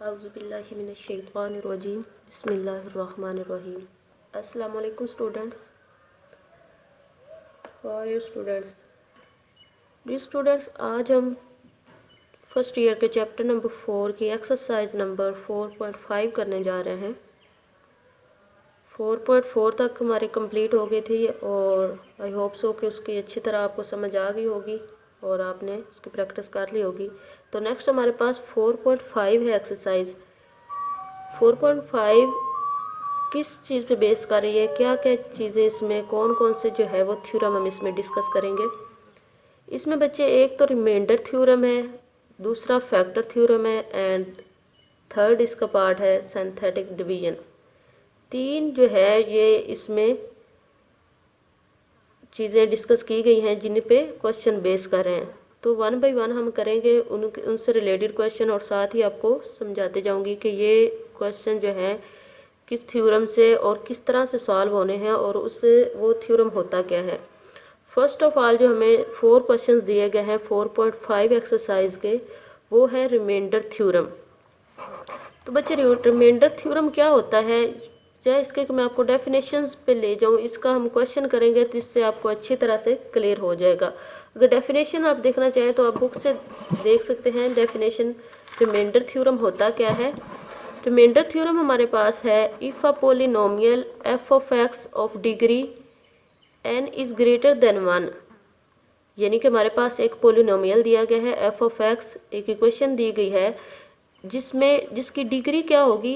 औज़ुबिल्लाहिमिनश्शैतानिर्रजीम बिस्मिल्लाहिर्रहमानिर्रहीम। अस्सलाम वालेकुम students. How are you students? जी स्टूडेंट्स, आज हम फर्स्ट ईयर के चैप्टर नंबर 4 की एक्सरसाइज नंबर 4.5 करने जा रहे हैं। 4.4 तक हमारी कंप्लीट हो गई थी और आई होप सो कि उसकी अच्छी तरह आपको समझ आ गई होगी और आपने उसकी प्रैक्टिस कर ली होगी। तो नेक्स्ट हमारे पास 4.5 है एक्सरसाइज। 4.5 किस चीज़ पे बेस कर रही है, क्या क्या चीज़ें इसमें, कौन कौन से जो है वो थ्योरम हम इसमें डिस्कस करेंगे। इसमें बच्चे एक तो रिमाइंडर थ्योरम है, दूसरा फैक्टर थ्योरम है एंड थर्ड इसका पार्ट है सिंथेटिक डिवीजन। तीन जो है ये इसमें चीज़ें डिस्कस की गई हैं जिन पे क्वेश्चन बेस कर रहे हैं। तो वन बाय वन हम करेंगे उनसे रिलेटेड क्वेश्चन और साथ ही आपको समझाते जाऊंगी कि ये क्वेश्चन जो है किस थ्योरम से और किस तरह से सॉल्व होने हैं और उससे वो थ्योरम होता क्या है। फर्स्ट ऑफ ऑल जो हमें 4 क्वेश्चंस दिए गए हैं 4.5 एक्सरसाइज के, वो है रिमाइंडर थ्योरम। तो बच्चे रिमाइंडर थ्योरम क्या होता है, चाहे इसके मैं आपको डेफिनेशंस पे ले जाऊं, इसका हम क्वेश्चन करेंगे तो इससे आपको अच्छी तरह से क्लियर हो जाएगा। अगर डेफिनेशन आप देखना चाहें तो आप बुक से देख सकते हैं डेफिनेशन रिमाइंडर थ्योरम होता क्या है। रिमाइंडर थ्योरम हमारे पास है if a polynomial f of x of degree n is greater than 1, यानी कि हमारे पास एक पोलिनोमियल दिया गया है एफ ऑफ एक्स, एक इक्वेशन दी गई है जिसकी डिग्री क्या होगी,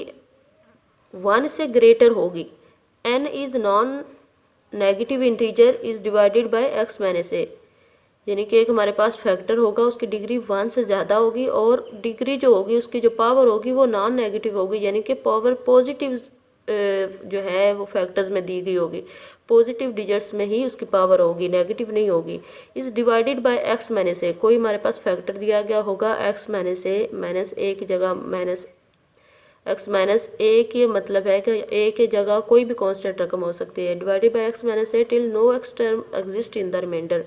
1 से ग्रेटर होगी। n is non negative integer is divided by x minus A, यानी कि एक हमारे पास फैक्टर होगा उसकी डिग्री 1 से ज़्यादा होगी और डिग्री जो होगी उसकी जो पावर होगी वो नॉन नेगेटिव होगी, यानी कि पावर पॉजिटिव जो है वो फैक्टर्स में दी गई होगी, पॉजिटिव डिजिट्स में ही उसकी पावर होगी, नेगेटिव नहीं होगी। इस डिवाइडेड बाय x माइनस ए, कोई हमारे पास फैक्टर दिया गया होगा x माइनस ए की जगह माइनस x माइनस ए के मतलब है कि ए के जगह कोई भी कांस्टेंट रकम हो सकती है। Divided by x minus a till no x term exist in the remainder,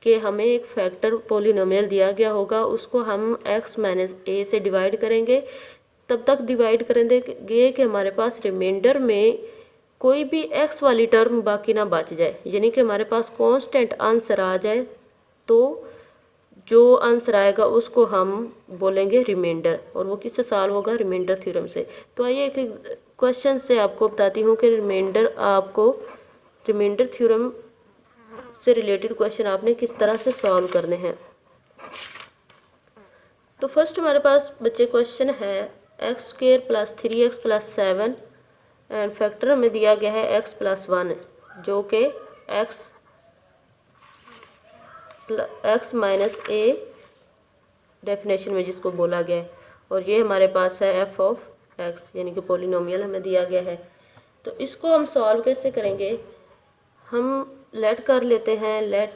कि हमें एक फैक्टर पोलिनोमियल दिया गया होगा उसको हम x माइनस ए से डिवाइड करेंगे, तब तक डिवाइड करेंगे कि हमारे पास रिमाइंडर में कोई भी x वाली टर्म बाकी ना बच जाए, यानी कि हमारे पास कांस्टेंट आंसर आ जाए। तो जो आंसर आएगा उसको हम बोलेंगे रिमाइंडर, और वो किससे सॉल्व होगा, रिमाइंडर थ्योरम से। तो आइए एक क्वेश्चन से आपको बताती हूँ कि रिमाइंडर थ्योरम से रिलेटेड क्वेश्चन आपने किस तरह से सॉल्व करने हैं। तो फर्स्ट हमारे पास बच्चे क्वेश्चन है x square plus 3x plus 7 and factor हमें दिया गया है x प्लस 1, जो कि x माइनस ए डेफिनेशन में जिसको बोला गया है, और ये हमारे पास है f ऑफ x, यानी कि पोलिनोमियल हमें दिया गया है। तो इसको हम सॉल्व कैसे करेंगे, हम लेट कर लेते हैं, लेट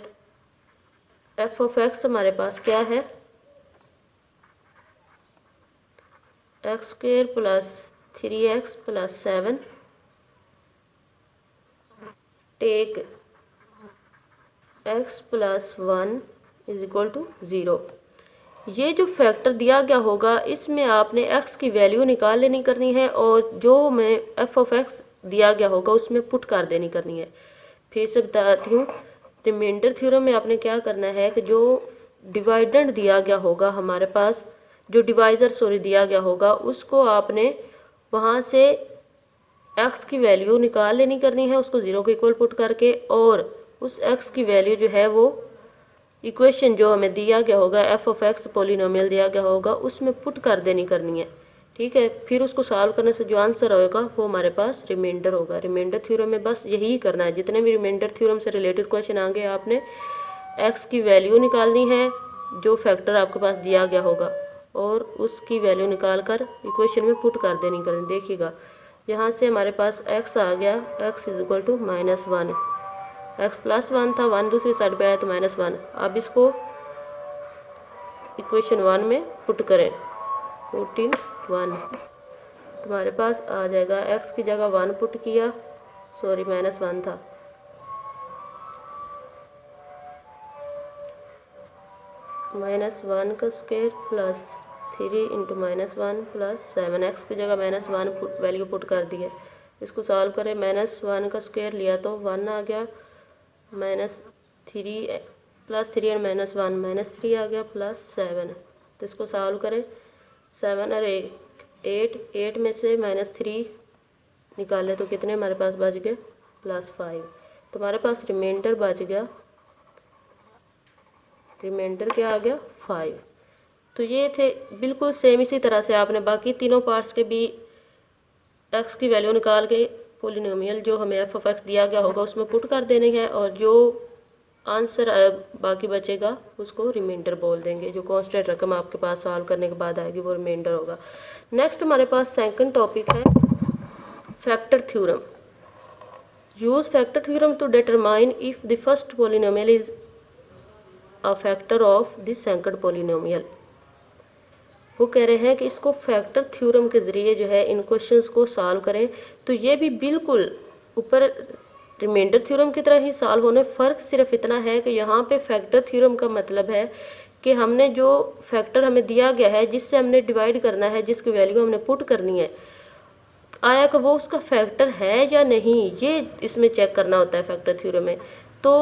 f ऑफ x हमारे पास क्या है, x square plus 3x plus 7 take x plus 1 is equal to 0। ये जो फैक्टर दिया गया होगा इसमें आपने x की वैल्यू निकाल लेनी करनी है और जो हमें f ऑफ x दिया गया होगा उसमें पुट कर देनी करनी है। फिर से बताती हूँ, रिमाइंडर थ्योरम में आपने क्या करना है कि जो डिवाइडेंड दिया गया होगा हमारे पास, जो डिवाइज़र दिया गया होगा उसको आपने वहाँ से x की वैल्यू निकाल लेनी करनी है, उसको 0 के इक्वल पुट करके, और उस x की वैल्यू जो है वो इक्वेशन जो हमें दिया गया होगा f ऑफ x पोलिनोमियल दिया गया होगा उसमें पुट कर देनी करनी है। ठीक है, फिर उसको सॉल्व करने से जो आंसर होगा वो हमारे पास रिमाइंडर होगा। रिमाइंडर थ्योरम में बस यही करना है, जितने भी रिमाइंडर थ्योरम से रिलेटेड क्वेश्चन आएंगे आपने x की वैल्यू निकालनी है जो फैक्टर आपके पास दिया गया होगा और उसकी वैल्यू निकाल कर इक्वेशन में पुट कर देनी करनी। देखिएगा यहाँ से हमारे पास x आ गया, x is equal to -1, x plus 1 था, 1 दूसरी साइड पे आया तो -1। अब इसको इक्वेशन 1 में पुट करें, 14 1, तुम्हारे पास आ जाएगा x की जगह 1 पुट किया, सॉरी -1 था, -1 का square plus 3 into -1 plus 7, x की जगह -1 वैल्यू पुट कर दी है। इसको सॉल्व करें, -1 का स्क्वायर लिया तो 1 आ गया, -3 +3 और -1 -3 आ गया, +7। तो इसको सॉल्व करें, 7 और 8 में से -3 निकाले तो कितने हमारे पास बच गए, +5। तो हमारे पास रिमाइंडर बच गया, रिमाइंडर क्या आ गया, 5। तो ये थे बिल्कुल सेम। इसी तरह से आपने बाकी तीनों पार्ट्स के भी एक्स की वैल्यू निकाल के पोलिनोमियल जो हमें एफ ऑफ एक्स दिया गया होगा उसमें पुट कर देनी है, और जो आंसर बाकी बचेगा उसको रिमाइंडर बोल देंगे। जो कांस्टेंट रकम आपके पास सॉल्व करने के बाद आएगी वो रिमाइंडर होगा। नेक्स्ट हमारे पास सेकंड टॉपिक है factor theorem. Use factor theorem to determine if the first polynomial is a factor of the second polynomial. वो कह रहे हैं कि इसको फैक्टर थ्योरम के ज़रिए जो है इन क्वेश्चंस को सॉल्व करें। तो ये भी बिल्कुल ऊपर रिमाइंडर थ्योरम की तरह ही सॉल्व होने, फ़र्क सिर्फ इतना है कि यहाँ पे फैक्टर थ्योरम का मतलब है कि हमने जो फैक्टर हमें दिया गया है जिससे हमने डिवाइड करना है, जिसकी वैल्यू हमने पुट करनी है, आया कि वो उसका फैक्टर है या नहीं, ये इसमें चेक करना होता है फैक्टर थ्योरम में। तो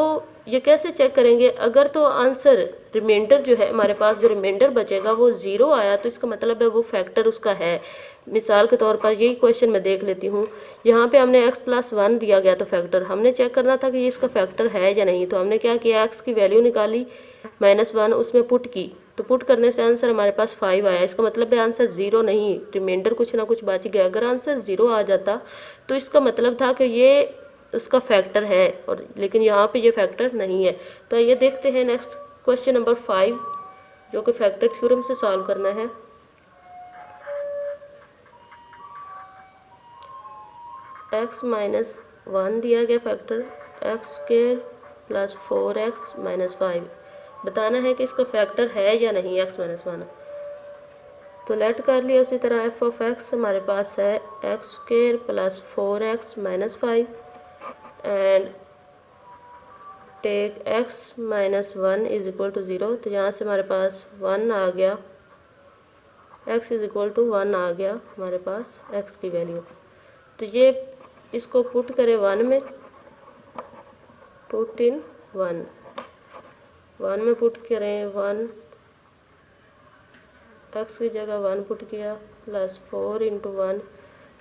ये कैसे चेक करेंगे, अगर तो आंसर रिमाइंडर जो है हमारे पास जो रिमाइंडर बचेगा वो 0 आया तो इसका मतलब है वो फैक्टर उसका है। मिसाल के तौर पर यही क्वेश्चन मैं देख लेती हूँ, यहाँ पे हमने x+1 दिया गया तो फैक्टर हमने चेक करना था कि ये इसका फैक्टर है या नहीं। तो हमने क्या किया, x की वैल्यू निकाली, -1 उसमें पुट की, तो पुट करने से आंसर हमारे पास 5 आया। इसका मतलब है आंसर 0 नहीं, रिमाइंडर कुछ ना कुछ बच गया। अगर आंसर 0 आ जाता तो इसका मतलब था कि ये उसका फैक्टर है, और लेकिन यहाँ पे ये फैक्टर नहीं है। तो ये देखते हैं नेक्स्ट क्वेश्चन नंबर 5 जो कि फैक्टर थ्योरम से सॉल्व करना है। x-1 दिया गया फैक्टर, x² + 4x - 5 बताना है कि इसका फैक्टर है या नहीं x-1। तो लेट कर लिया। उसी तरह एफ ऑफ एक्स हमारे पास है x² + 4x - 5 and take x-1 = 0। तो यहाँ से हमारे पास 1 आ गया, x = 1 आ गया हमारे पास x की वैल्यू। तो ये इसको पुट करें 1 में, पुट इन 1 में पुट करें 1, x की जगह 1 पुट किया, +4 ×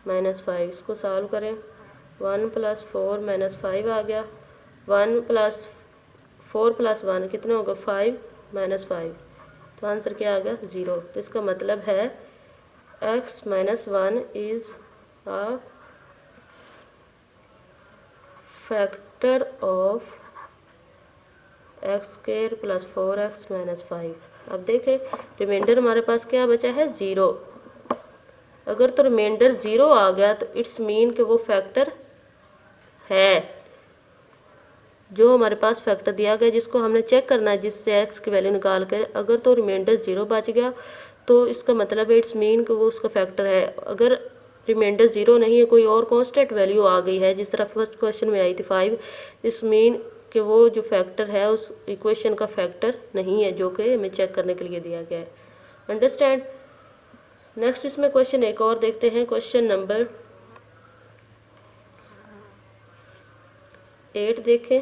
1 - 5। इसको सॉल्व करें, 1 + 4 - 5 आ गया, 1 + 4 + 1 कितना होगा, 5 - 5। तो आंसर क्या आ गया, 0। तो इसका मतलब है x-1 is a factor of x² + 4x - 5। अब देखें रिमाइंडर हमारे पास क्या बचा है, 0। अगर तो रिमाइंडर 0 आ गया तो इट्स मीन कि वो फैक्टर है। जो हमारे पास फैक्टर दिया गया जिसको हमने चेक करना है, जिससे x की वैल्यू निकाल कर, अगर तो रिमाइंडर 0 बच गया तो इसका मतलब है इट्स मीन कि वो उसका फैक्टर है। अगर रिमाइंडर 0 नहीं है, कोई और कांस्टेंट वैल्यू आ गई है जिस तरह फर्स्ट क्वेश्चन में आई थी 5, इट्स मीन कि वो जो फैक्टर है उस इक्वेशन का फैक्टर नहीं है, जो कि हमें चेक करने के लिए दिया गया है। अंडरस्टैंड। नेक्स्ट इसमें क्वेश्चन एक और देखते हैं, क्वेश्चन नंबर 8 देखें।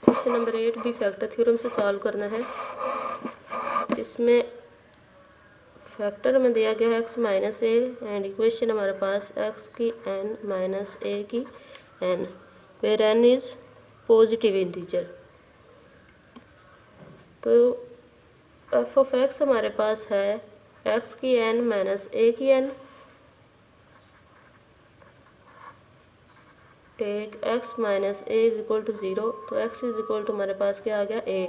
क्वेश्चन नंबर 8 भी फैक्टर थ्योरम से सॉल्व करना है। इसमें फैक्टर में दिया गया है x-a एंड इक्वेशन हमारे पास x की n - a की n, where n is positive integer. तो एफ ऑफ एक्स हमारे पास है x की n - a की n, टेक x - a = 0। तो x = हमारे पास क्या आ गया, a।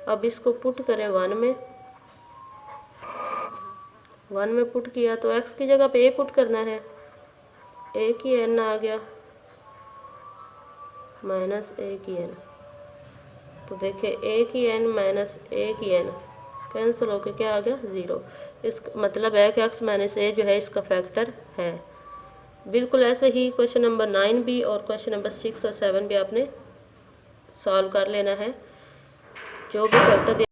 अब इसको पुट करें 1 में, 1 में पुट किया तो x की जगह पे a पुट करना है, a की n आ गया -a की n। तो देखिए a की n - a की n कैंसिल होकर क्या आ गया, 0। इसका मतलब है कि x - a जो है इसका फैक्टर है। बिल्कुल ऐसे ही क्वेश्चन नंबर 9 भी और क्वेश्चन नंबर 6 और 7 भी आपने सॉल्व कर लेना है। जो भी फैक्टर